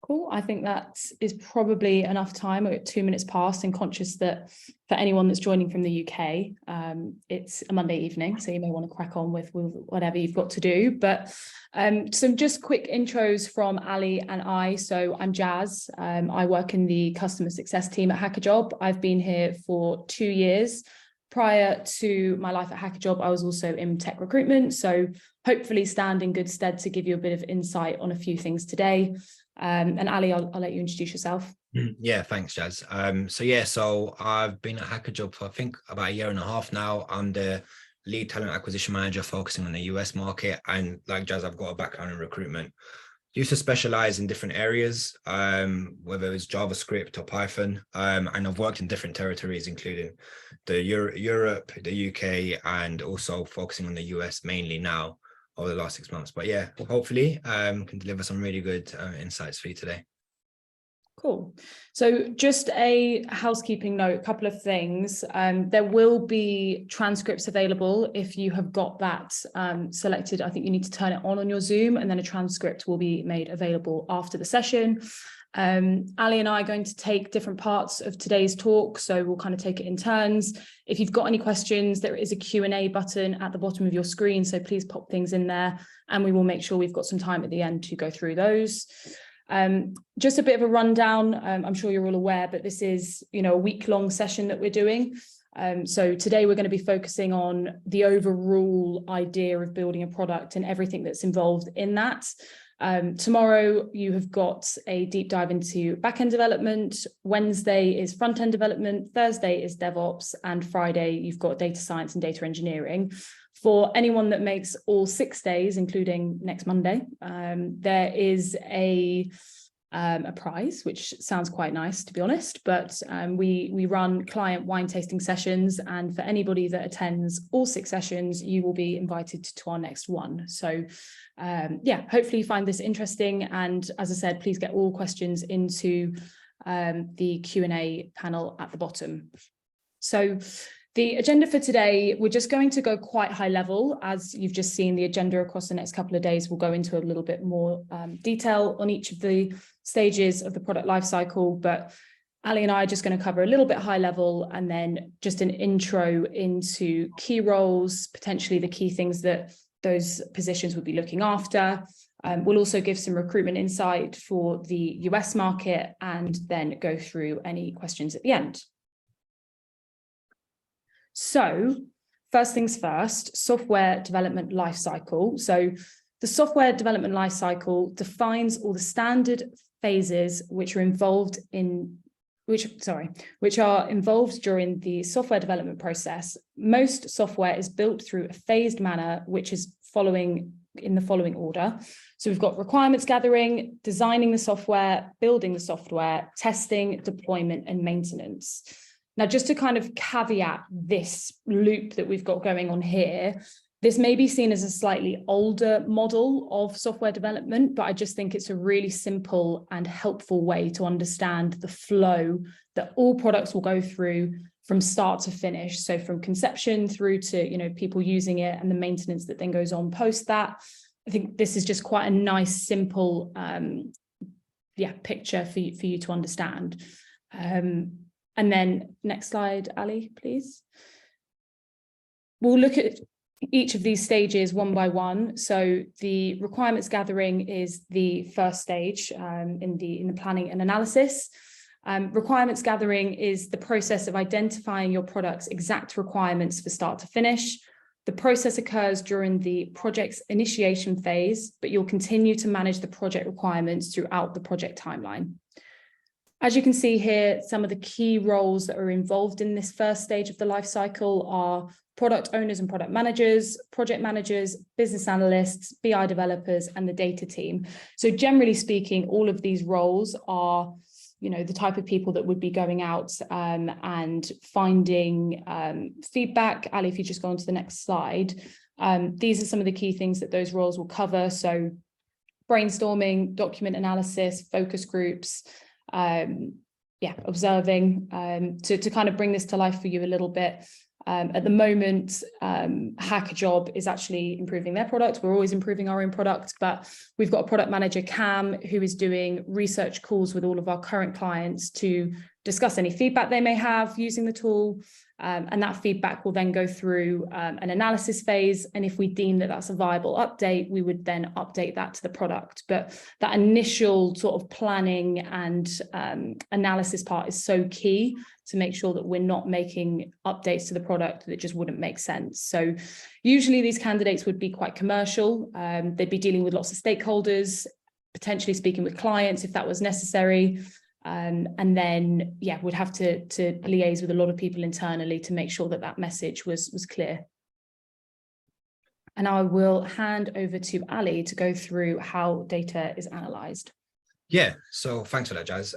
Cool. I think that is probably enough time. We're at 2 minutes past, and conscious that for anyone that's joining from the UK, it's a Monday evening, so you may want to crack on with whatever you've got to do. But some just quick intros from Ali and I. So I'm Jazz. I work in the customer success team at hackajob. I've been here for 2 years. Prior to my life at hackajob, I was also in tech recruitment, so hopefully stand in good stead to give you a bit of insight on a few things today. And Ali, I'll let you introduce yourself. Yeah, thanks, Jazz. So I've been at hackajob for I think about 1.5 years now. I'm the lead talent acquisition manager focusing on the US market. And like Jazz, I've got a background in recruitment. Used to specialize in different areas, whether it's JavaScript or Python. And I've worked in different territories, including the Europe, the UK, and also focusing on the US mainly now over the last 6 months. But yeah, hopefully can deliver some really good insights for you today. Cool. So just a housekeeping note, a couple of things. There will be transcripts available if you have got that selected. I think you need to turn it on your Zoom, and then a transcript will be made available after the session. Ali and I are going to take different parts of today's talk, so we'll kind of take it in turns. If you've got any questions, there is a Q&A button at the bottom of your screen, so please pop things in there, and we will make sure we've got some time at the end to go through those. Just a bit of a rundown. I'm sure you're all aware, but this is, a week-long session that we're doing. So today we're going to be focusing on the overall idea of building a product and everything that's involved in that. Tomorrow you have got a deep dive into backend development. Wednesday is front-end development. Thursday is DevOps, and Friday you've got data science and data engineering. For anyone that makes all 6 days, including next Monday, there is a prize, which sounds quite nice, to be honest, but we run client wine tasting sessions, and for anybody that attends all 6 sessions, you will be invited to our next one. So yeah, hopefully you find this interesting, and as I said, please get all questions into the Q&A panel at the bottom. So the agenda for today, we're just going to go quite high level. As you've just seen, the agenda across the next couple of days, we'll go into a little bit more detail on each of the stages of the product lifecycle. But Ali and I are just going to cover a little bit high level, and then just an intro into key roles, potentially the key things that those positions would be looking after. We'll also give some recruitment insight for the US market, and then go through any questions at the end. So first things first, software development lifecycle. So the software development lifecycle defines all the standard phases which are involved during the software development process. Most software is built through a phased manner, which is in the following order. So we've got requirements gathering, designing the software, building the software, testing, deployment, and maintenance. Now, just to kind of caveat this loop that we've got going on here, this may be seen as a slightly older model of software development, but I just think it's a really simple and helpful way to understand the flow that all products will go through from start to finish. So from conception through to, people using it, and the maintenance that then goes on post that. I think this is just quite a nice, simple, picture for you to understand. And then next slide, Ali, please. We'll look at each of these stages one by one. So the requirements gathering is the first stage in the planning and analysis. Requirements gathering is the process of identifying your product's exact requirements for start to finish. The process occurs during the project's initiation phase, but you'll continue to manage the project requirements throughout the project timeline. As you can see here, some of the key roles that are involved in this first stage of the life cycle are product owners and product managers, project managers, business analysts, BI developers, and the data team. So generally speaking, all of these roles are, the type of people that would be going out and finding feedback. Ali, if you just go on to the next slide, these are some of the key things that those roles will cover. So brainstorming, document analysis, focus groups, observing, to kind of bring this to life for you a little bit. At the moment, hackajob is actually improving their product. We're always improving our own product, but we've got a product manager, Cam, who is doing research calls with all of our current clients to discuss any feedback they may have using the tool. And that feedback will then go through an analysis phase. And if we deem that that's a viable update, we would then update that to the product. But that initial sort of planning and analysis part is so key to make sure that we're not making updates to the product that just wouldn't make sense. So usually these candidates would be quite commercial. They'd be dealing with lots of stakeholders, potentially speaking with clients if that was necessary. And then, yeah, we'd have to liaise with a lot of people internally to make sure that that message was clear. And I will hand over to Ali to go through how data is analysed. Yeah, so thanks for that, Jazz.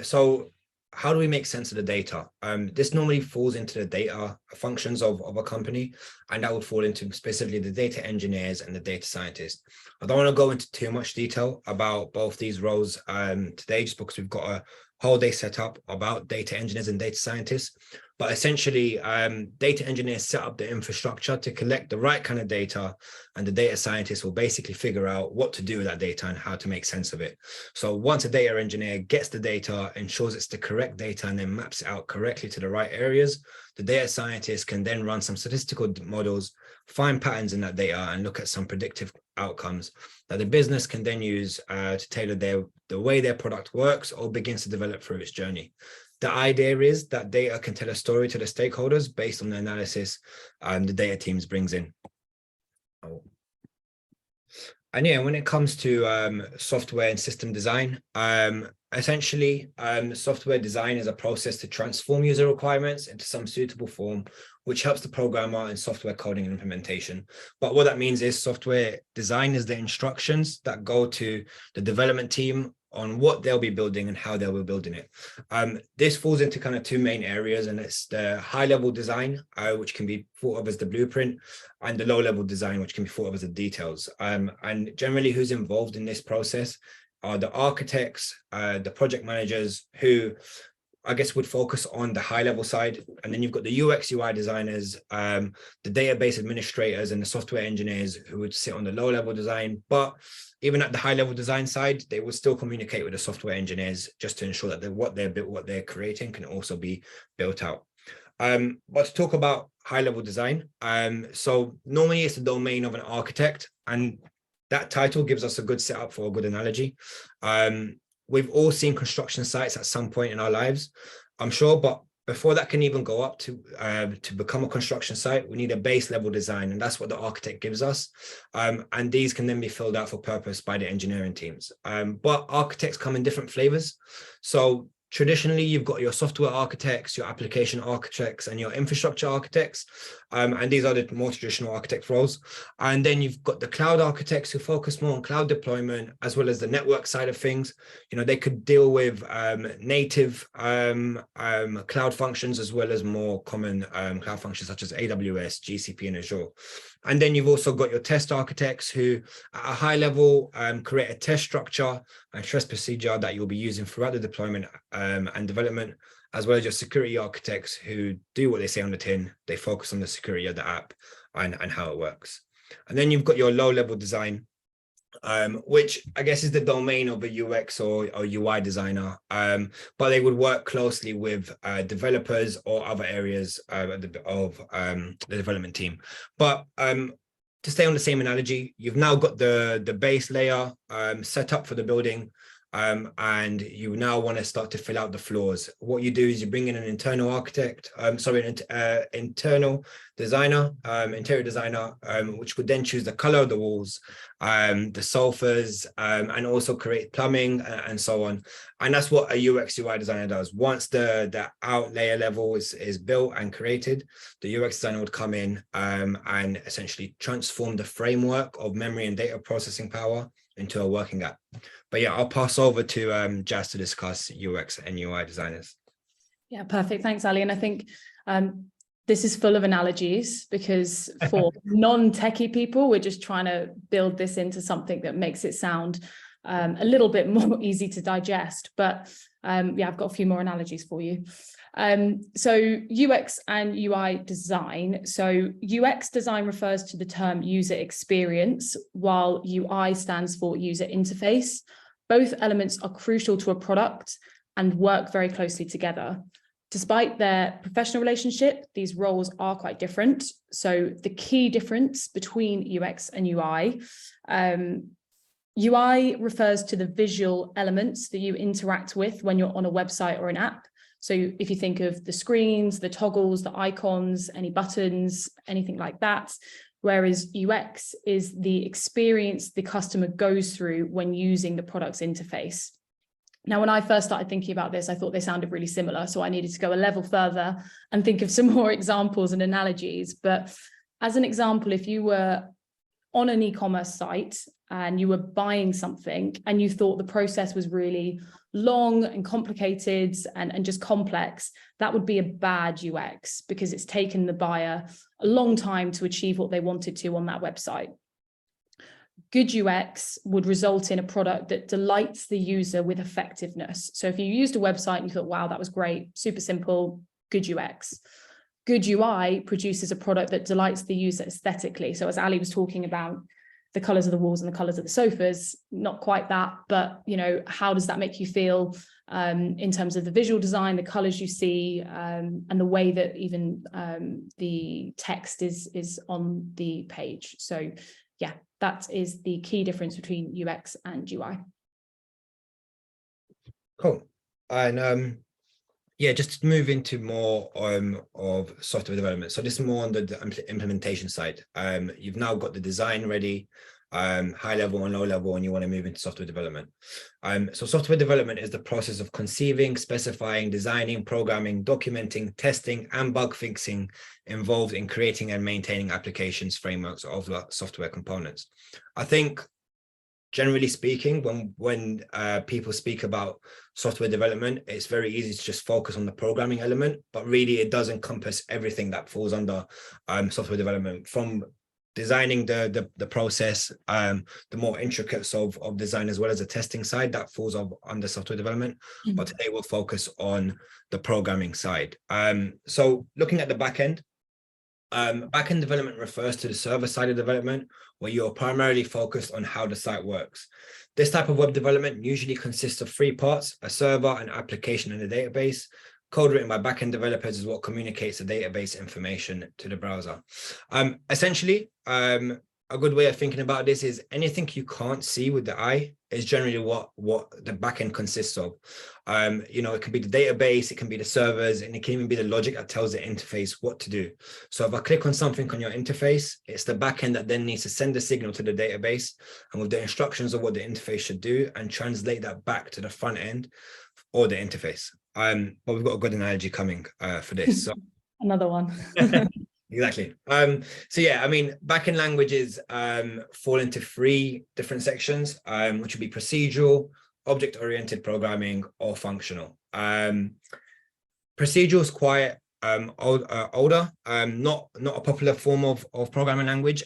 So how do we make sense of the data? This normally falls into the data functions of a company, and that would fall into specifically the data engineers and the data scientists. I don't want to go into too much detail about both these roles today, just because we've got a whole day set up about data engineers and data scientists. But essentially, data engineers set up the infrastructure to collect the right kind of data, and the data scientists will basically figure out what to do with that data and how to make sense of it. So once a data engineer gets the data, ensures it's the correct data, and then maps it out correctly to the right areas, the data scientists can then run some statistical models, find patterns in that data, and look at some predictive outcomes that the business can then use to tailor the way their product works or begins to develop through its journey. The idea is that data can tell a story to the stakeholders based on the analysis the data teams brings in. And yeah, when it comes to software and system design, essentially, software design is a process to transform user requirements into some suitable form, which helps the programmer in software coding and implementation. But what that means is software design is the instructions that go to the development team on what they'll be building and how they'll be building it. This falls into kind of two main areas, and it's the high-level design, which can be thought of as the blueprint, and the low-level design, which can be thought of as the details. And generally, who's involved in this process are the architects, the project managers, who I guess would focus on the high-level side, and then you've got the UX UI designers, the database administrators, and the software engineers who would sit on the low-level design. But even at the high-level design side, they would still communicate with the software engineers just to ensure that what they're creating can also be built out. But to talk about high-level design, so normally it's the domain of an architect, and that title gives us a good setup for a good analogy. We've all seen construction sites at some point in our lives, I'm sure, but before that can even go up to become a construction site, we need a base level design, and that's what the architect gives us. And these can then be filled out for purpose by the engineering teams. But architects come in different flavors. So traditionally, you've got your software architects, your application architects, and your infrastructure architects. And these are the more traditional architect roles. And then you've got the cloud architects who focus more on cloud deployment, as well as the network side of things. You know, they could deal with native cloud functions, as well as more common cloud functions such as AWS, GCP, and Azure. And then you've also got your test architects who, at a high level, create a test structure and test procedure that you'll be using throughout the deployment and development, as well as your security architects who do what they say on the tin. They focus on the security of the app and how it works. And then you've got your low-level design, which I guess is the domain of a UX or UI designer, but they would work closely with developers or other areas of the development team. But to stay on the same analogy, you've now got the base layer set up for the building, and you now want to start to fill out the floors. What you do is you bring in an internal architect, internal designer, interior designer, which would then choose the color of the walls, the sofas, and also create plumbing and so on. And that's what a UX UI designer does. Once the out layer level is built and created, the UX designer would come in and essentially transform the framework of memory and data processing power into a working app. But yeah, I'll pass over to Jazz to discuss UX and UI designers. Yeah, perfect. Thanks, Ali. And I think this is full of analogies, because for non-techie people, we're just trying to build this into something that makes it sound a little bit more easy to digest. But yeah, I've got a few more analogies for you. So UX and UI design. So UX design refers to the term user experience, while UI stands for user interface. Both elements are crucial to a product and work very closely together. Despite their professional relationship, these roles are quite different. So the key difference between UX and UI, UI refers to the visual elements that you interact with when you're on a website or an app. So if you think of the screens, the toggles, the icons, any buttons, anything like that, whereas UX is the experience the customer goes through when using the product's interface. Now, when I first started thinking about this, I thought they sounded really similar, so I needed to go a level further and think of some more examples and analogies. But as an example, if you were on an e-commerce site and you were buying something and you thought the process was really long and complicated and just complex, that would be a bad UX because it's taken the buyer a long time to achieve what they wanted to on that website. Good UX would result in a product that delights the user with effectiveness. So if you used a website and you thought, wow, that was great, super simple, good UX. Good UI produces a product that delights the user aesthetically. So as Ali was talking about, the colors of the walls and the colors of the sofas, not quite that, but how does that make you feel in terms of the visual design, the colors you see, and the way that even the text is on the page. So yeah, that is the key difference between UX and UI. Cool. And yeah, just to move into more of software development. So this is more on the implementation side. You've now got the design ready, high level and low level, and you want to move into software development. So software development is the process of conceiving, specifying, designing, programming, documenting, testing, and bug fixing involved in creating and maintaining applications, frameworks, or other software components. I think, generally speaking, when people speak about software development, it's very easy to just focus on the programming element, but really it does encompass everything that falls under software development, from designing the process, the more intricates of design, as well as the testing side that falls under software development. Mm-hmm. But today we'll focus on the programming side. So looking at the back end, backend development refers to the server side of development, where you're primarily focused on how the site works. This type of web development usually consists of three parts: a server, an application, and a database. Code written by backend developers is what communicates the database information to the browser. Essentially, a good way of thinking about this is anything you can't see with the eye is generally what the backend consists of. It can be the database, it can be the servers, and it can even be the logic that tells the interface what to do. So if I click on something on your interface, it's the backend that then needs to send the signal to the database and with the instructions of what the interface should do and translate that back to the front end or the interface. But we've got a good analogy coming for this. So another one. Exactly. So yeah, I mean, backend languages fall into three different sections, which would be procedural, object-oriented programming, or functional. Procedural is quite older, not a popular form of programming language,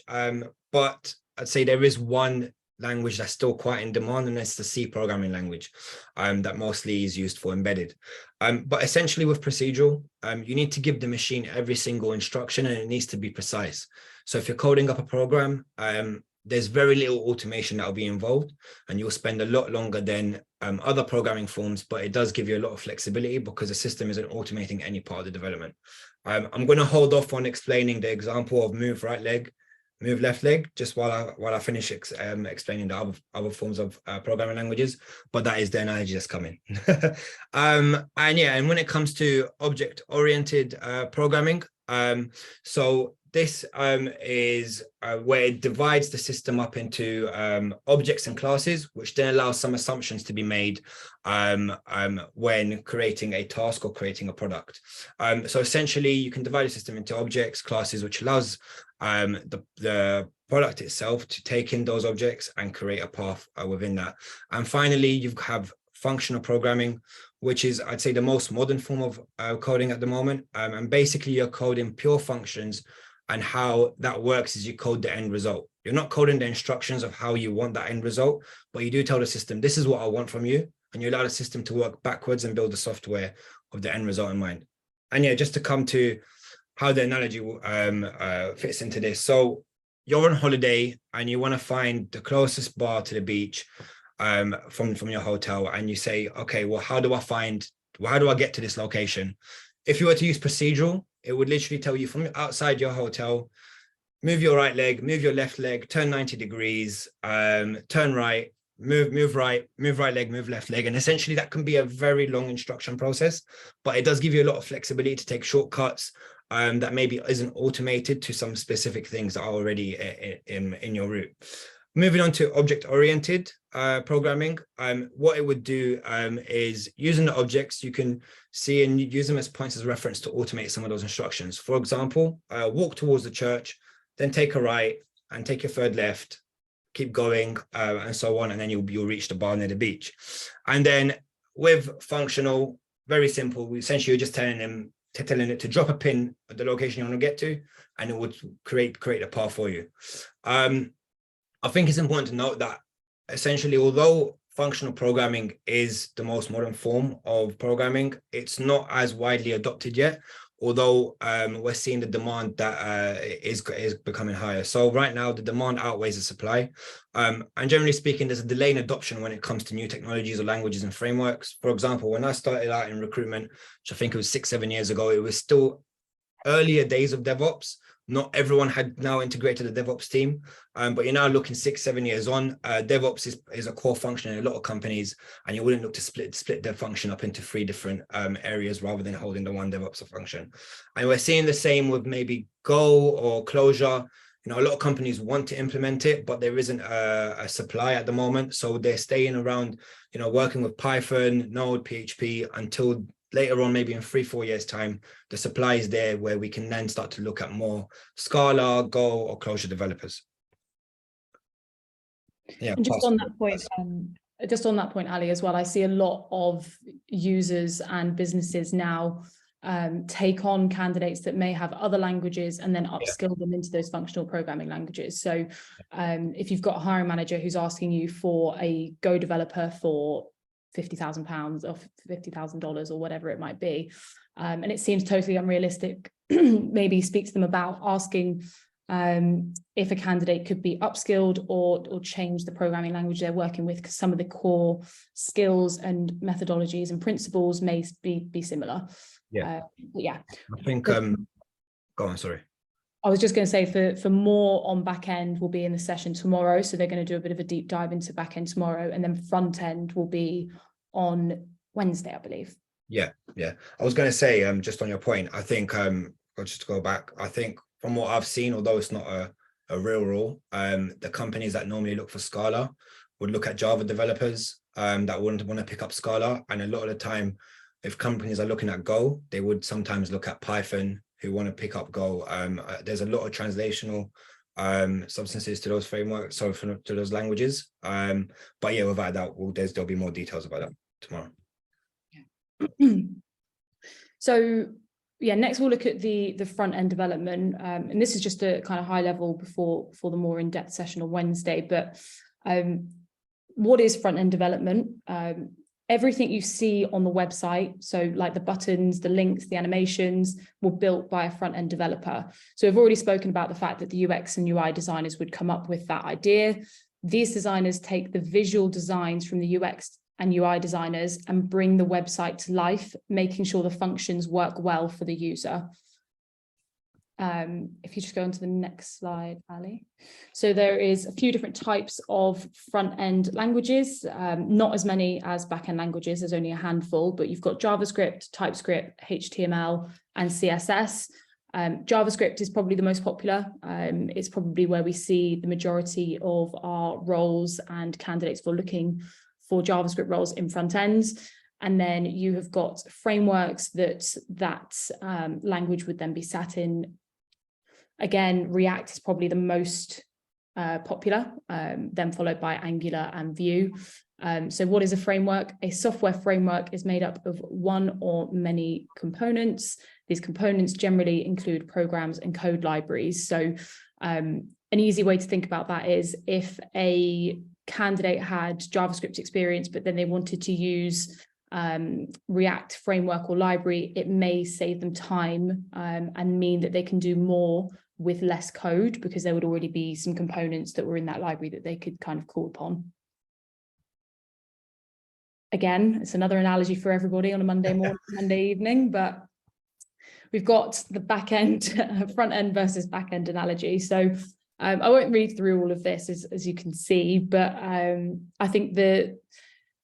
but I'd say there is one language that's still quite in demand, and it's the C programming language that mostly is used for embedded. But essentially with procedural, you need to give the machine every single instruction, and it needs to be precise. So if you're coding up a program, there's very little automation that will be involved, and you'll spend a lot longer than other programming forms, but it does give you a lot of flexibility because the system isn't automating any part of the development. I'm going to hold off on explaining the example of move right leg, move left leg, just while I finish explaining the other forms of programming languages, but that is the analogy that's coming. And when it comes to object-oriented programming, so this is where it divides the system up into objects and classes, which then allows some assumptions to be made when creating a task or creating a product. So essentially, you can divide the system into objects, classes, which allows the product itself to take in those objects and create a path within that. And finally, you have functional programming, which is, I'd say, the most modern form of coding at the moment. And basically, you're coding pure functions, and how that works is you code the end result. You're not coding the instructions of how you want that end result, but you do tell the system, this is what I want from you. And you allow the system to work backwards and build the software of the end result in mind. And yeah, just to come to how the analogy fits into this. So you're on holiday and you want to find the closest bar to the beach from your hotel, and you say, okay, well, how do I get to this location? If you were to use procedural, it would literally tell you from outside your hotel, move your right leg, move your left leg, turn 90 degrees, turn right, move right leg, move left leg. And essentially that can be a very long instruction process, but it does give you a lot of flexibility to take shortcuts that maybe isn't automated to some specific things that are already in your route. Moving on to object-oriented programming, what it would do is using the objects, you can see and use them as points of reference to automate some of those instructions. For example, walk towards the church, then take a right and take your third left, keep going and so on, and then you'll reach the bar near the beach. And then with functional, very simple, essentially you're just telling it to drop a pin at the location you want to get to, and it would create a path for you. I think it's important to note that essentially, although functional programming is the most modern form of programming, it's not as widely adopted yet, although we're seeing the demand that is becoming higher. So right now, the demand outweighs the supply. And generally speaking, there's a delay in adoption when it comes to new technologies or languages and frameworks. For example, when I started out in recruitment, which I think it was 6-7 years ago, it was still earlier days of DevOps. Not everyone had now integrated the DevOps team, but you're now looking 6-7 years on. DevOps is a core function in a lot of companies, and you wouldn't look to split their function up into 3 different areas rather than holding the one DevOps function. And we're seeing the same with maybe Go or Clojure. You know, a lot of companies want to implement it, but there isn't a supply at the moment. So they're staying around, you know, working with Python, Node, PHP until later on, maybe in 3-4 years' time, the supply is there where we can then start to look at more Scala, Go, or Clojure developers. Yeah. And just on that point, Ali, as well, I see a lot of users and businesses now take on candidates that may have other languages and then upskill them into those functional programming languages. So if you've got a hiring manager who's asking you for a Go developer for £50,000 or $50,000 or whatever it might be, and it seems totally unrealistic, maybe speak to them about asking if a candidate could be upskilled or change the programming language they're working with, because some of the core skills and methodologies and principles may be similar. Yeah. I think go on, sorry. I was just going to say for more on back end will be in the session tomorrow. So they're going to do a bit of a deep dive into back end tomorrow, and then front end will be on Wednesday, I believe. Yeah. I was going to say, just on your point, I think, just to go back, I think from what I've seen, although it's not a real rule, the companies that normally look for Scala would look at Java developers that wouldn't want to pick up Scala. And a lot of the time, if companies are looking at Go, they would sometimes look at Python, who want to pick up Go. There's a lot of translational substances to those frameworks, so to those languages. But yeah, without doubt, there'll be more details about that tomorrow. Yeah. So yeah, next we'll look at the front end development, and this is just a kind of high level before the more in-depth session on Wednesday. But what is front end development? Everything you see on the website, so like the buttons, the links, the animations, were built by a front-end developer. So we've already spoken about the fact that the UX and UI designers would come up with that idea. These designers take the visual designs from the UX and UI designers and bring the website to life, making sure the functions work well for the user. If you just go on to the next slide, Ali. So there is a few different types of front-end languages, not as many as back-end languages, there's only a handful, but you've got JavaScript, TypeScript, HTML, and CSS. JavaScript is probably the most popular. It's probably where we see the majority of our roles and candidates for looking for JavaScript roles in front ends. And then you have got frameworks that language would then be sat in. Again, React is probably the most popular, then followed by Angular and Vue. So what is a framework? A software framework is made up of one or many components. These components generally include programs and code libraries. So an easy way to think about that is if a candidate had JavaScript experience, but then they wanted to use React framework or library, it may save them time and mean that they can do more with less code, because there would already be some components that were in that library that they could kind of call upon. Again, it's another analogy for everybody on a Monday morning, Monday evening, but we've got the front end versus back end analogy. So I won't read through all of this as you can see, but I think the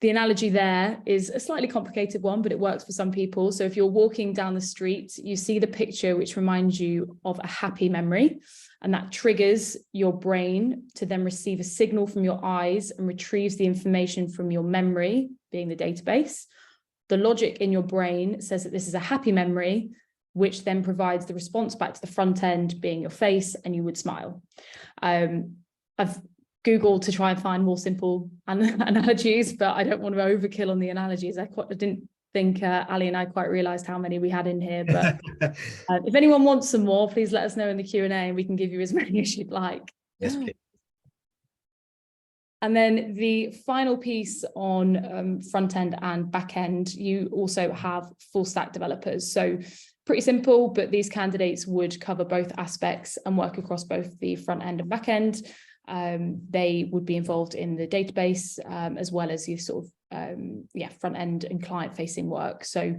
analogy there is a slightly complicated one, but it works for some people. So if you're walking down the street, you see the picture which reminds you of a happy memory, and that triggers your brain to then receive a signal from your eyes and retrieves the information from your memory, being the database. The logic in your brain says that this is a happy memory, which then provides the response back to the front end, being your face, and you would smile. I've Googled to try and find more simple analogies, but I don't want to overkill on the analogies. I didn't think Ali and I quite realized how many we had in here, but if anyone wants some more, please let us know in the Q&A and we can give you as many as you'd like. Yes, please. And then the final piece on front end and back end, you also have full stack developers. So pretty simple, but these candidates would cover both aspects and work across both the front end and back end. They would be involved in the database as well as your sort of front end and client facing work. So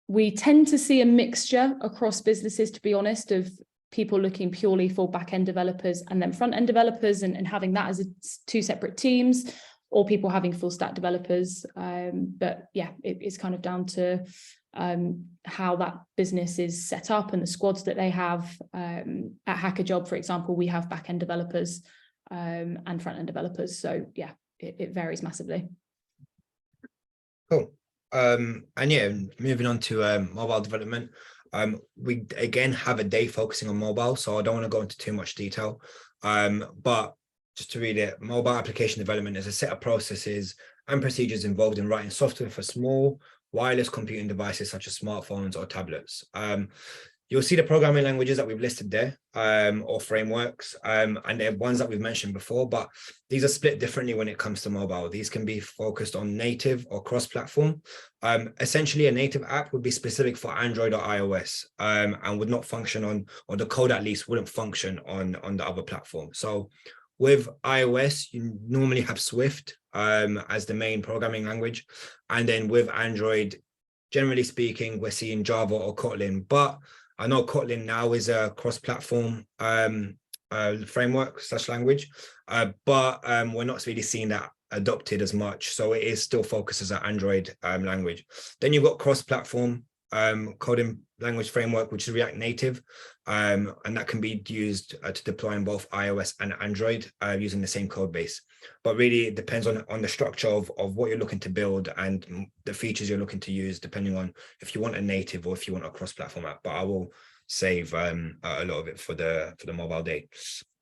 we tend to see a mixture across businesses, to be honest, of people looking purely for back end developers and then front end developers and having that as two separate teams, or people having full stack developers. But yeah, it's kind of down to how that business is set up and the squads that they have. At hackajob, for example, we have back-end developers and front-end developers. So yeah, it varies massively. Cool. And yeah, moving on to mobile development. We again have a day focusing on mobile, so I don't want to go into too much detail. But just to read it, mobile application development is a set of processes and procedures involved in writing software for small wireless computing devices such as smartphones or tablets. You'll see the programming languages that we've listed there, or frameworks, and they're ones that we've mentioned before, but these are split differently when it comes to mobile. These can be focused on native or cross-platform. Essentially, a native app would be specific for Android or iOS, and would not function on, or the code at least wouldn't function on the other platform. So with iOS, you normally have Swift as the main programming language. And then with Android, generally speaking, we're seeing Java or Kotlin. But I know Kotlin now is a cross-platform framework / language, but we're not really seeing that adopted as much. So it is still focused as an Android language. Then you've got cross-platform coding language framework, which is React Native, and that can be used to deploy in both iOS and Android using the same code base. But really, it depends on the structure of what you're looking to build and the features you're looking to use, depending on if you want a native or if you want a cross-platform app. But I will save a lot of it for the mobile day.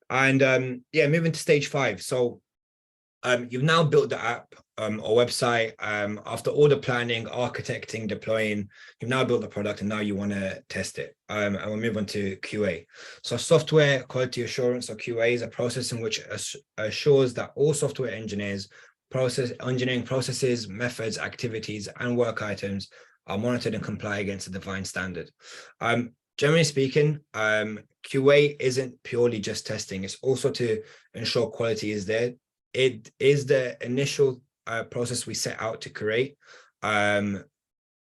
And yeah, moving to stage 5. So you've now built the app or website. After all the planning, architecting, deploying, you've now built the product and now you want to test it. And we'll move on to QA. So software quality assurance, or QA, is a process in which assures that all software engineering processes, methods, activities, and work items are monitored and comply against a defined standard. Generally speaking, QA isn't purely just testing. It's also to ensure quality is there. It is the initial process we set out to create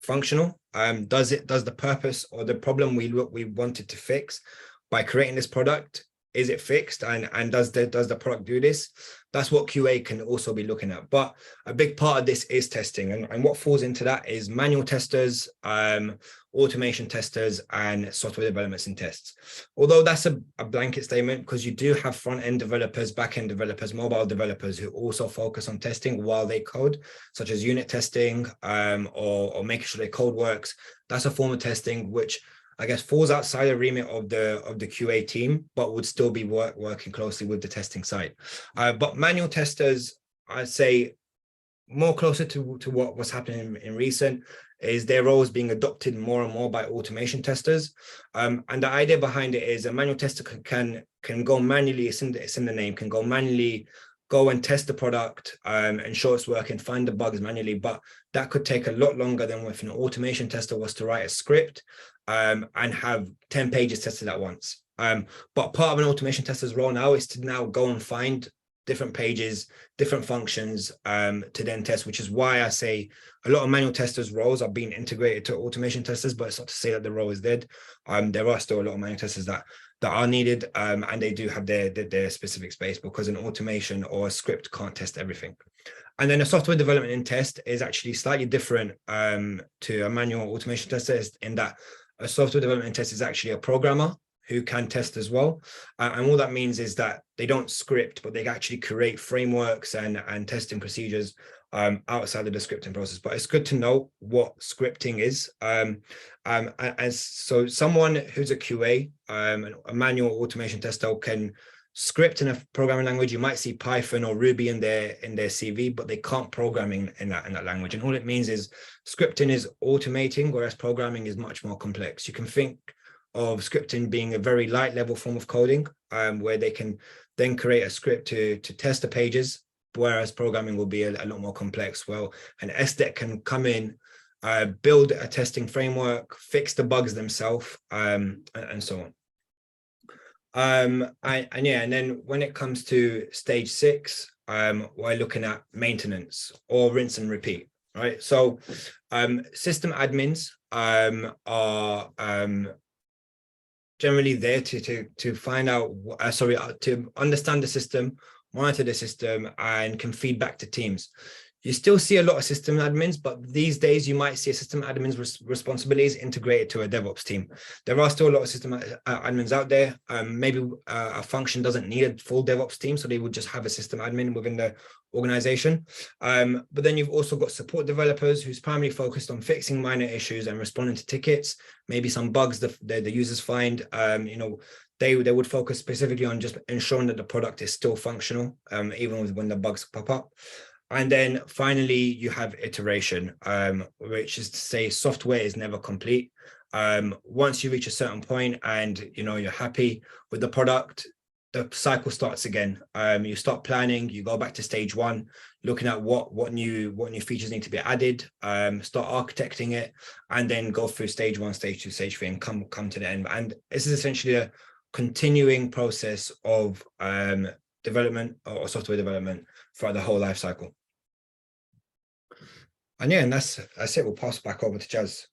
functional. Does the purpose or the problem we wanted to fix by creating this product, is it fixed, and does the product do this? That's what QA can also be looking at. But a big part of this is testing, and what falls into that is manual testers, automation testers, and software developments and tests. Although that's a blanket statement, because you do have front-end developers, back-end developers, mobile developers who also focus on testing while they code, such as unit testing, or making sure their code works. That's a form of testing which I guess falls outside the remit of the QA team, but would still be working closely with the testing side. But manual testers, I'd say, more closer to what was happening in recent is their roles being adopted more and more by automation testers. And the idea behind it is a manual tester can go manually, it's in the name, can go manually, go and test the product, ensure it's working, find the bugs manually, but that could take a lot longer than if an automation tester was to write a script and have 10 pages tested at once. But part of an automation tester's role now is to now go and find different pages, different functions to then test, which is why I say a lot of manual testers' roles are being integrated to automation testers, but it's not to say that the role is dead. There are still a lot of manual testers that are needed, and they do have their specific space, because an automation or a script can't test everything. And then a software development and test is actually slightly different to a manual automation tester, in that a software development and test is actually a programmer who can test as well. And all that means is that they don't script, but they actually create frameworks and testing procedures outside of the scripting process. But it's good to know what scripting is. So someone who's a QA, a manual automation tester, can script in a programming language. You might see Python or Ruby in their CV, but they can't program in that language. And all it means is scripting is automating, whereas programming is much more complex. You can think of scripting being a very light level form of coding, where they can then create a script to test the pages, whereas programming will be a lot more complex. Well, an SDET can come in, build a testing framework, fix the bugs themselves, and so on. And then when it comes to stage 6, we're looking at maintenance or rinse and repeat, right? So system admins are generally there to find out, to understand the system, monitor the system, and can feed back to teams. You still see a lot of system admins, but these days you might see a system admin's responsibilities integrated to a DevOps team. There are still a lot of system admins out there. Maybe a function doesn't need a full DevOps team, so they would just have a system admin within the organization. But then you've also got support developers who's primarily focused on fixing minor issues and responding to tickets, maybe some bugs the users find. They would focus specifically on just ensuring that the product is still functional, even when the bugs pop up. And then finally, you have iteration, which is to say software is never complete. Once you reach a certain point and you're happy with the product, the cycle starts again. You start planning, you go back to stage 1, looking at what new features need to be added, start architecting it, and then go through stage 1, stage 2, stage 3, and come to the end. And this is essentially a continuing process of development or software development throughout the whole life cycle. And that's it. We'll pass back over to Jazz.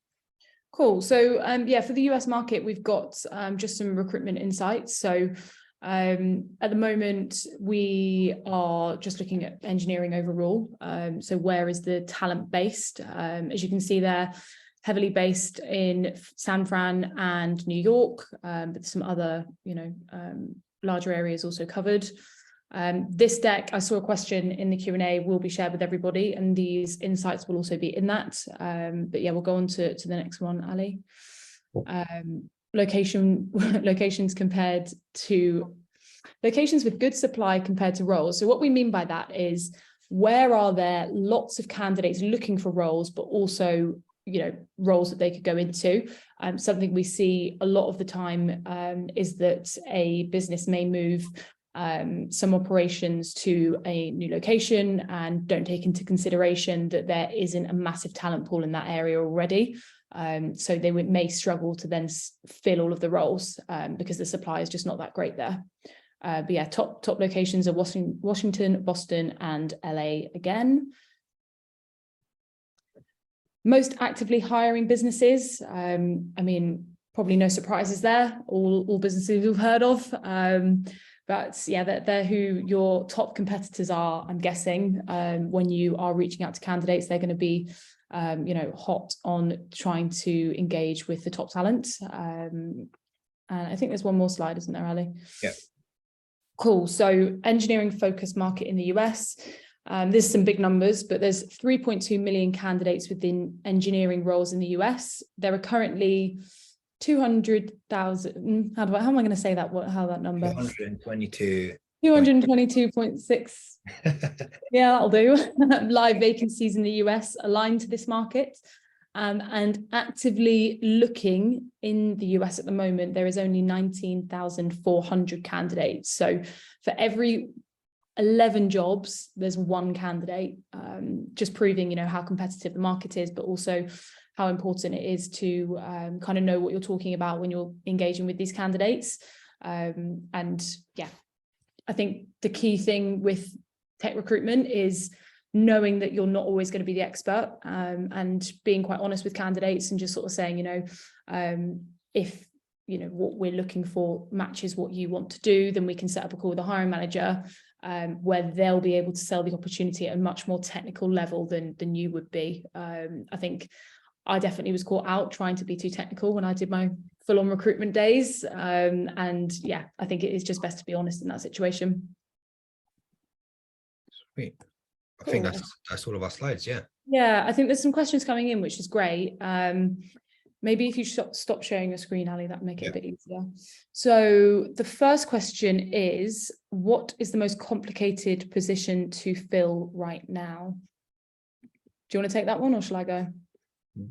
Cool. So for the US market, we've got just some recruitment insights. So at the moment, we are just looking at engineering overall. So where is the talent based? As you can see there, heavily based in San Fran and New York, but some other, larger areas also covered. This deck, I saw a question in the Q&A, will be shared with everybody, and these insights will also be in that. But yeah, we'll go on to the next one, Ali. Locations with good supply compared to roles. So what we mean by that is, where are there lots of candidates looking for roles, but also roles that they could go into? Something we see a lot of the time is that a business may move some operations to a new location and don't take into consideration that there isn't a massive talent pool in that area already. So they may struggle to then fill all of the roles because the supply is just not that great there. But yeah, top locations are Washington, Boston, and LA again. Most actively hiring businesses. Probably no surprises there. All businesses we've heard of. But yeah, they're who your top competitors are, I'm guessing. When you are reaching out to candidates, they're going to be, hot on trying to engage with the top talent. And I think there's one more slide, isn't there, Ali? Yeah. Cool. So engineering focused market in the US. There's some big numbers, but there's 3.2 million candidates within engineering roles in the US. There are currently 200,000. How am I going to say that? How that number? 222 222.6. Yeah, that'll do. Live vacancies in the US aligned to this market. And actively looking in the US at the moment, there is only 19,400 candidates. So for every 11 jobs, there's one candidate, just proving, how competitive the market is, but also how important it is to kind of know what you're talking about when you're engaging with these candidates. And yeah, I think the key thing with tech recruitment is knowing that you're not always going to be the expert, and being quite honest with candidates and just sort of saying, if what we're looking for matches what you want to do, then we can set up a call with the hiring manager, where they'll be able to sell the opportunity at a much more technical level than you would be. I think I definitely was caught out trying to be too technical when I did my full-on recruitment days. And yeah, I think it is just best to be honest in that situation. Sweet. I Cool. think that's all of our slides. Yeah. Yeah, I think there's some questions coming in, which is great. Maybe if you stop sharing your screen, Ali, that would make it a bit easier. So the first question is, what is the most complicated position to fill right now? Do you want to take that one, or shall I go?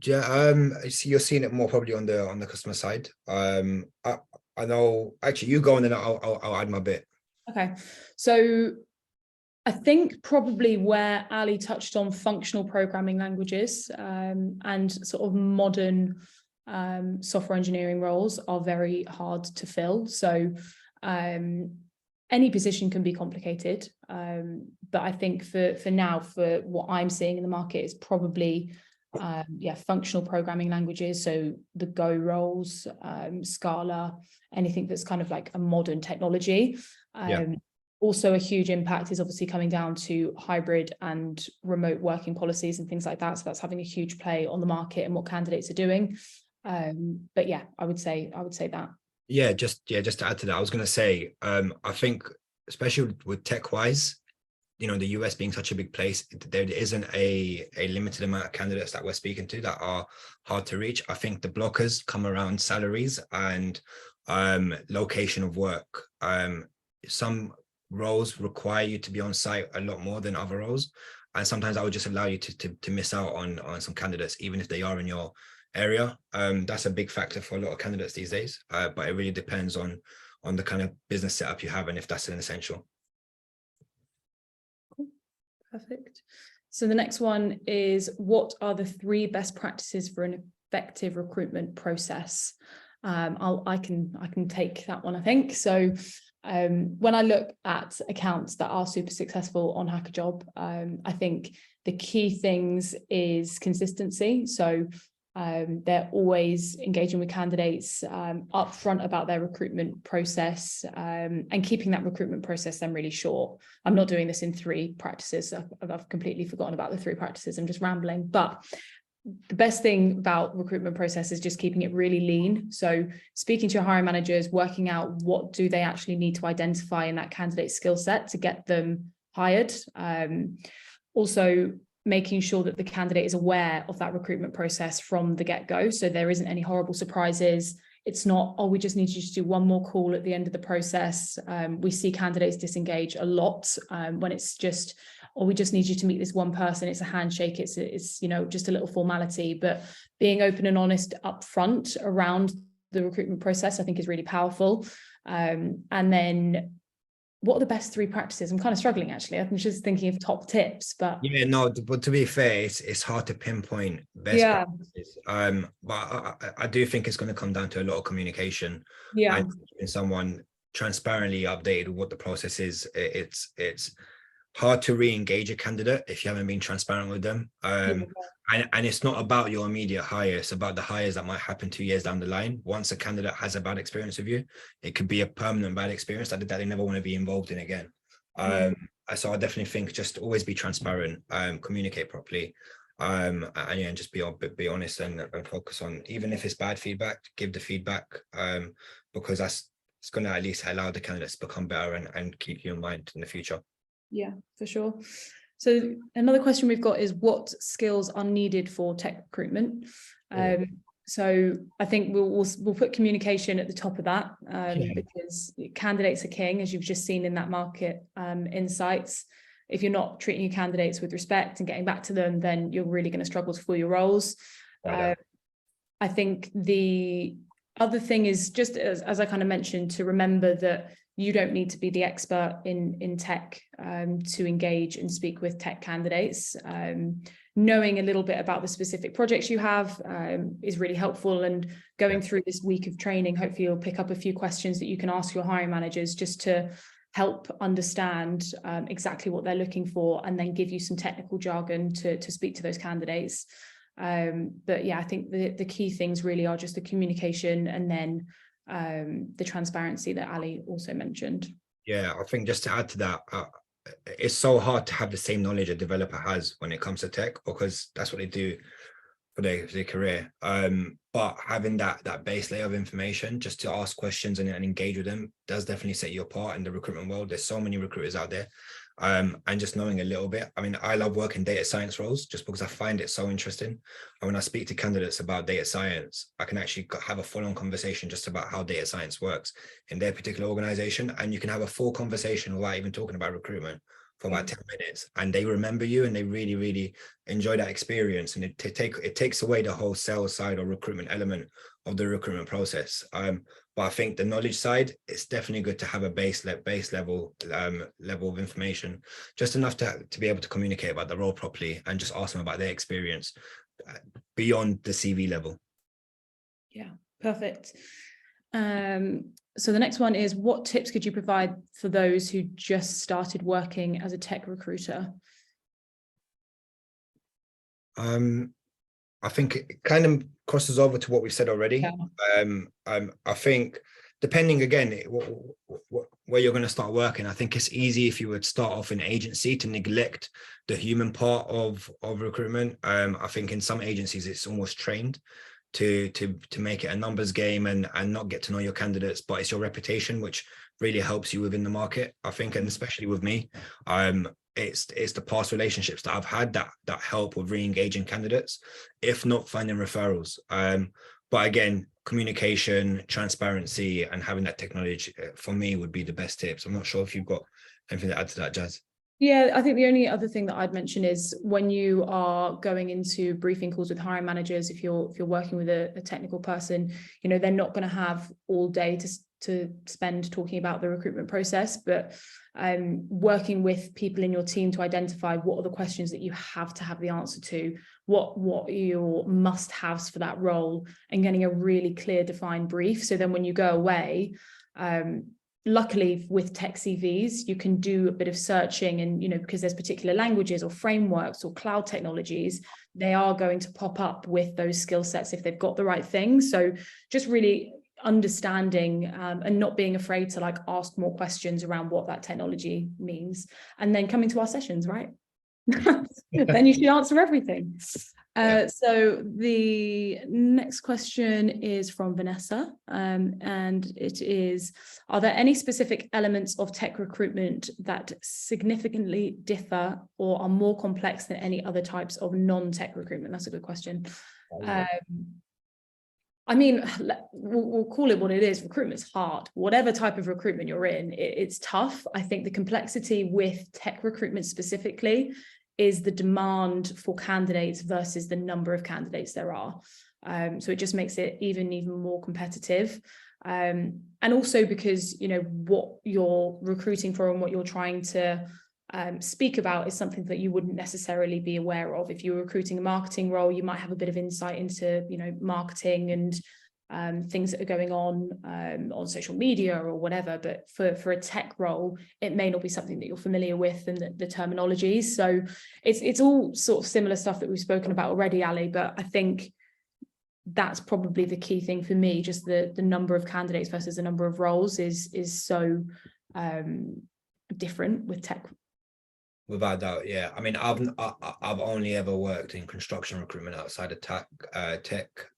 Yeah, so you're seeing it more probably on the customer side. I know, actually, you go and then I'll add my bit. Okay, so I think probably where Ali touched on functional programming languages, and sort of modern software engineering roles are very hard to fill. So any position can be complicated, but I think for now, for what I'm seeing in the market, is probably functional programming languages. So the Go roles, Scala, anything that's kind of like a modern technology. Also, a huge impact is obviously coming down to hybrid and remote working policies and things like that. So that's having a huge play on the market and what candidates are doing. But yeah, I would say that. Yeah, just to add to that, I was going to say, I think especially with tech wise, the US being such a big place, there isn't a limited amount of candidates that we're speaking to that are hard to reach. I think the blockers come around salaries and location of work. Some roles require you to be on site a lot more than other roles, and sometimes I would just allow you to miss out on some candidates, even if they are in your area. That's a big factor for a lot of candidates these days, but it really depends on the kind of business setup you have and if that's an essential. Cool. Perfect. So the next one is, what are the 3 best practices for an effective recruitment process? I can take that one, I think. So when I look at accounts that are super successful on hackajob, I think the key things is consistency. So they're always engaging with candidates upfront about their recruitment process, and keeping that recruitment process then really short. I'm not doing this in 3 practices. I've completely forgotten about the 3 practices. I'm just rambling. But the best thing about recruitment process is just keeping it really lean. So speaking to your hiring managers, working out what do they actually need to identify in that candidate skill set to get them hired. Also making sure that the candidate is aware of that recruitment process from the get-go, so there isn't any horrible surprises. It's not, oh, we just need you to do one more call at the end of the process. We see candidates disengage a lot when it's just, or we just need you to meet this one person. It's a handshake. It's just a little formality. But being open and honest upfront around the recruitment process, I think, is really powerful. And then, what are the best 3 practices? I'm kind of struggling, actually. I'm just thinking of top tips, but yeah, no. But to be fair, it's hard to pinpoint best practices. But I do think it's going to come down to a lot of communication. And keeping someone transparently updated with what the process is. It's hard to re-engage a candidate if you haven't been transparent with them. And it's not about your immediate hire, it's about the hires that might happen 2 years down the line. Once a candidate has a bad experience with you, it could be a permanent bad experience that they never want to be involved in again. So I definitely think just always be transparent, communicate properly, and just be honest and focus on, even if it's bad feedback, give the feedback, because it's going to at least allow the candidates to become better and keep you in mind in the future. Yeah, for sure. So another question we've got is, what skills are needed for tech recruitment? So I think we'll put communication at the top of that, Yeah. because candidates are king, as you've just seen in that market insights. If you're not treating your candidates with respect and getting back to them, then you're really going to struggle to fill your roles. I think the other thing is just as I kind of mentioned, to remember that you don't need to be the expert in tech to engage and speak with tech candidates. Knowing a little bit about the specific projects you have is really helpful, and going through this week of training, hopefully you'll pick up a few questions that you can ask your hiring managers just to help understand exactly what they're looking for, and then give you some technical jargon to speak to those candidates. But yeah, I think the key things really are just the communication, and then the transparency that Ali also mentioned. Yeah, I think just to add to that, it's so hard to have the same knowledge a developer has when it comes to tech, because that's what they do for their career. But having that base layer of information just to ask questions and engage with them does definitely set you apart in the recruitment world. There's so many recruiters out there. And just knowing a little bit. I mean, I love working data science roles just because I find it so interesting. And when I speak to candidates about data science, I can actually have a full-on conversation just about how data science works in their particular organization. And you can have a full conversation without even talking about recruitment for about 10 minutes, and they remember you and they really, really enjoy that experience. And it takes away the whole sales side or recruitment element of the recruitment process. But I think the knowledge side, it's definitely good to have a base level of information, just enough to be able to communicate about the role properly and just ask them about their experience beyond the CV level. Yeah, perfect. So the next one is, what tips could you provide for those who just started working as a tech recruiter? I think it kind of crosses over to what we've said already. Yeah. I think depending again where you're going to start working, I think it's easy if you would start off in agency to neglect the human part of recruitment. I think in some agencies it's almost trained to make it a numbers game and not get to know your candidates, but it's your reputation which really helps you within the market, I think. And especially with me, it's the past relationships that I've had that help with re-engaging candidates, if not finding referrals. But again, communication, transparency, and having that technology for me would be the best tips. I'm not sure if you've got anything to add to that, Jazz. Yeah, I think the only other thing that I'd mention is when you are going into briefing calls with hiring managers, if you're working with a technical person, you know, they're not going to have all day to spend talking about the recruitment process, but working with people in your team to identify what are the questions that you have to have the answer to, what are your must-haves for that role, and getting a really clear, defined brief. So then when you go away, luckily with tech CVs, you can do a bit of searching, and, you know, because there's particular languages or frameworks or cloud technologies, they are going to pop up with those skill sets if they've got the right things. So just really understanding and not being afraid to like ask more questions around what that technology means, and then coming to our sessions, right? Then you should answer everything. So the next question is from Vanessa, and it is, are there any specific elements of tech recruitment that significantly differ or are more complex than any other types of non-tech recruitment? That's a good question. I mean, we'll call it what it is. Recruitment's hard. Whatever type of recruitment you're in, it's tough. I think the complexity with tech recruitment specifically is the demand for candidates versus the number of candidates there are. So it just makes it even more competitive. And also because, you know, what you're recruiting for and what you're trying to speak about is something that you wouldn't necessarily be aware of. If you're recruiting a marketing role, you might have a bit of insight into, you know, marketing and things that are going on social media or whatever. But for a tech role, it may not be something that you're familiar with and the terminologies. So it's all sort of similar stuff that we've spoken about already, Ali. But I think that's probably the key thing for me. Just the number of candidates versus the number of roles is so different with tech. Without doubt, yeah. I mean, I've only ever worked in construction recruitment outside of tech,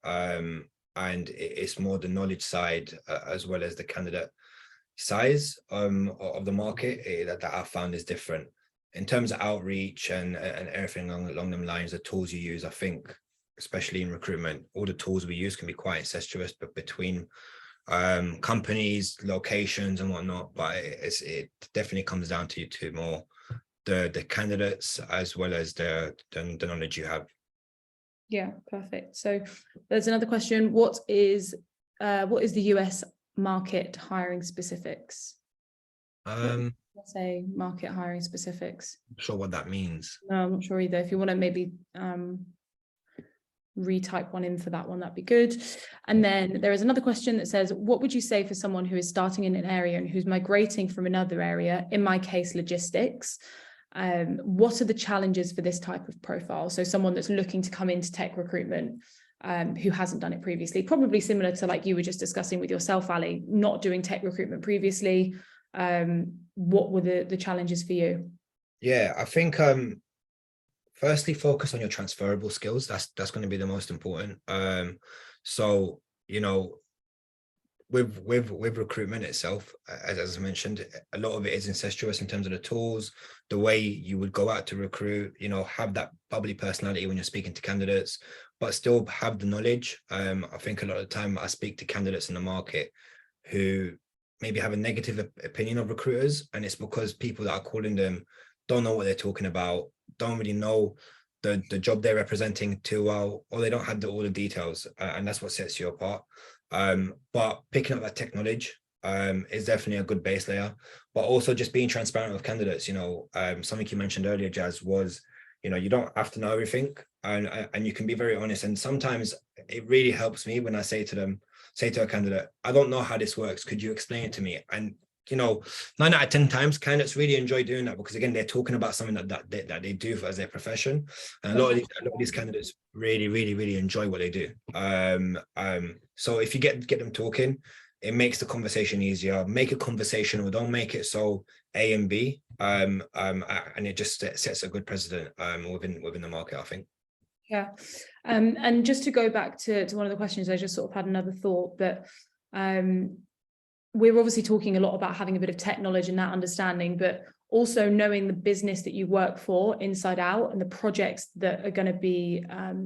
and it's more the knowledge side as well as the candidate size of the market that I've found is different in terms of outreach and everything along them lines. The tools you use, I think especially in recruitment, all the tools we use can be quite incestuous, but between companies, locations and whatnot. But it definitely comes down to more the candidates as well as the knowledge you have. Yeah, perfect. So there's another question. What is the US market hiring specifics? Say market hiring specifics. Not sure what that means. No, I'm not sure either. If you want to maybe retype one in for that one, that'd be good. And then there is another question that says, what would you say for someone who is starting in an area and who's migrating from another area, in my case, logistics? What are the challenges for this type of profile? So someone that's looking to come into tech recruitment, who hasn't done it previously, probably similar to like you were just discussing with yourself, Ali, not doing tech recruitment previously. What were the challenges for you? Yeah, I think firstly, focus on your transferable skills. That's going to be the most important. So, you know, with recruitment itself, as I mentioned, a lot of it is incestuous in terms of the tools, the way you would go out to recruit, you know, have that bubbly personality when you're speaking to candidates, but still have the knowledge. I think a lot of the time I speak to candidates in the market who maybe have a negative opinion of recruiters, and it's because people that are calling them don't know what they're talking about, don't really know the job they're representing too well, or they don't have all the details, and that's what sets you apart. But picking up that tech knowledge is definitely a good base layer, but also just being transparent with candidates. You know, something you mentioned earlier, Jazz, was, you know, you don't have to know everything, and you can be very honest. And sometimes it really helps me when I say to a candidate, I don't know how this works, could you explain it to me? And you know, 9 out of 10 times candidates really enjoy doing that, because again, they're talking about something that they do as their profession, and a lot of these candidates really enjoy what they do. So if you get them talking, it makes the conversation easier. Make it conversational, don't make it so A and B, and it just sets a good precedent within the market, I think. Yeah, and just to go back to one of the questions, I just sort of had another thought that we're obviously talking a lot about having a bit of tech knowledge and that understanding, but also knowing the business that you work for inside out and the projects that are going to be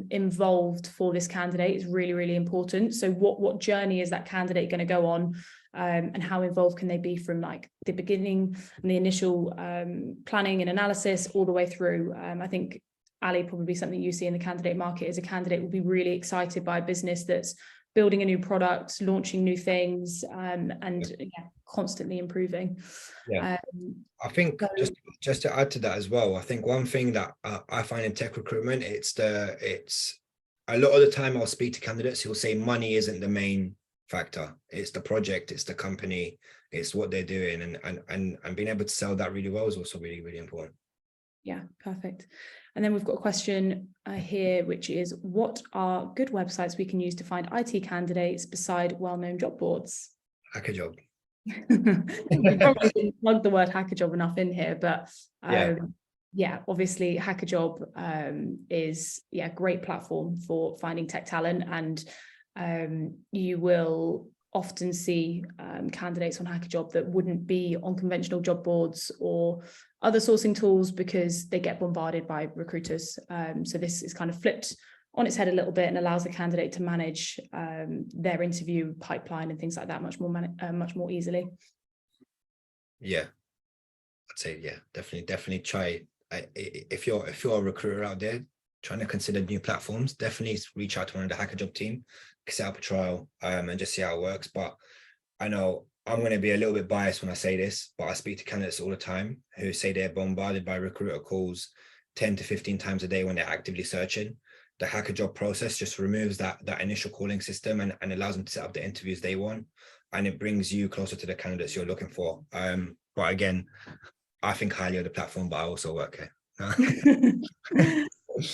involved for this candidate is really important. So what journey is that candidate going to go on, and how involved can they be from like the beginning and the initial planning and analysis all the way through? I think, Ali, probably something you see in the candidate market is a candidate will be really excited by a business that's building a new product, launching new things, and constantly improving. Yeah, I think just to add to that as well, I think one thing that I find in tech recruitment, it's a lot of the time I'll speak to candidates who'll say money isn't the main factor. It's the project, it's the company, it's what they're doing, and being able to sell that really well is also really important. Yeah, perfect. And then we've got a question here, which is, what are good websites we can use to find IT candidates beside well-known job boards? Hackajob. We probably didn't plug the word hackajob enough in here, but obviously hackajob is a great platform for finding tech talent, and you will often see candidates on hackajob that wouldn't be on conventional job boards or other sourcing tools because they get bombarded by recruiters. So this is kind of flipped on its head a little bit and allows the candidate to manage their interview pipeline and things like that much more easily. Yeah, I'd say definitely try. If you're a recruiter out there trying to consider new platforms, definitely reach out to one of the hackajob team, set up a trial, and just see how it works. But I know I'm going to be a little bit biased when I say this, but I speak to candidates all the time who say they're bombarded by recruiter calls 10 to 15 times a day when they're actively searching. The hackajob process just removes that initial calling system and allows them to set up the interviews they want, and it brings you closer to the candidates you're looking for. But again, I think highly of the platform, but I also work here.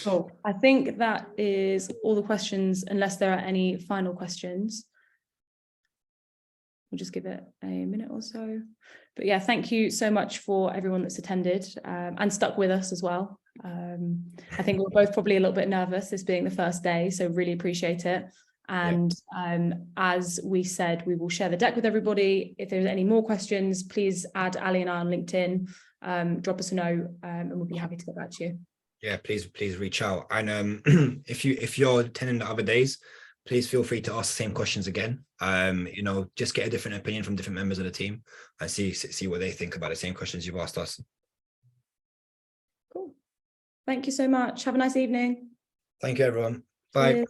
Cool. I think that is all the questions, unless there are any final questions. We'll just give it a minute or so. But yeah, thank you so much for everyone that's attended and stuck with us as well. I think we're both probably a little bit nervous, this being the first day, so really appreciate it. And as we said, we will share the deck with everybody. If there's any more questions, please add Ali and I on LinkedIn, drop us a note, and we'll be happy to get back to you. yeah, please reach out. And if you're attending the other days, please feel free to ask the same questions again. Just get a different opinion from different members of the team and see what they think about the same questions you've asked us. Cool. Thank you so much. Have a nice evening. Thank you, everyone. Bye. Cheers.